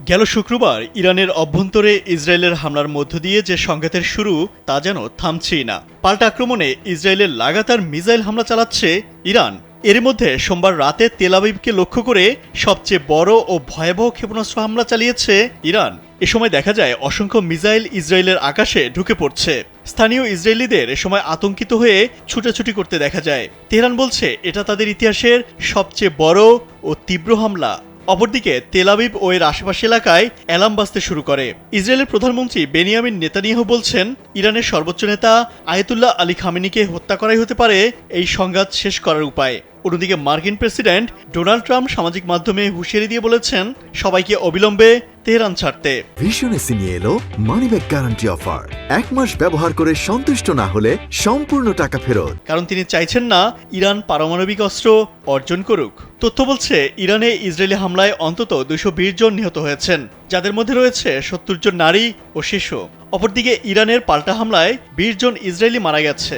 গেল শুক্রবার ইরানের অভ্যন্তরে ইসরায়েলের হামলার মধ্য দিয়ে যে সংঘাতের শুরু তা যেন থামছেই না। পাল্টা আক্রমণে ইসরায়েলের লাগাতার মিসাইল হামলা চালাচ্ছে ইরান। এর মধ্যে সোমবার রাতে তেল আবিবকে লক্ষ্য করে সবচেয়ে বড় ও ভয়াবহ ক্ষেপণাস্ত্র হামলা চালিয়েছে ইরান। এ সময় দেখা যায় অসংখ্য মিসাইল ইসরায়েলের আকাশে ঢুকে পড়ছে। স্থানীয় ইসরায়েলিদের এ সময় আতঙ্কিত হয়ে ছুটাছুটি করতে দেখা যায়। তেহরান বলছে এটা তাদের ইতিহাসের সবচেয়ে বড় ও তীব্র হামলা। অপরদিকে তেল আবিব ও এর আশেপাশ এলাকায় অ্যালার্ম বাজতে শুরু করে। ইসরায়েলের প্রধানমন্ত্রী বেনিয়ামিন নেতানিয়াহু বলছেন, ইরানের সর্বোচ্চ নেতা আয়াতুল্লাহ আলী খামেনিকে হত্যা করাই হতে পারে এই সংঘাত শেষ করার উপায়। অন্যদিকে মার্কিন প্রেসিডেন্ট ডোনাল্ড ট্রাম্প সামাজিক মাধ্যমে হুঁশিয়ারি দিয়ে বলেছেন, সবাইকে অবিলম্বে তেহরান ছাড়তে। ভীষণ এসে নিয়ে এলো মানিব্যাগ গ্যারান্টি অফার। 1 মাস ব্যবহার করে সন্তুষ্ট না হলে সম্পূর্ণ টাকা ফেরত। কারণ তিনি চাইছেন না ইরান পারমাণবিক অস্ত্র অর্জন করুক। তথ্য বলছে, ইরানে ইসরায়েলি হামলায় অন্তত 220 জন নিহত হয়েছেন, যাদের মধ্যে রয়েছে 70 জন নারী ও শিশু। অপরদিকে ইরানের পাল্টা হামলায় 20 জন ইসরায়েলি মারা গেছে।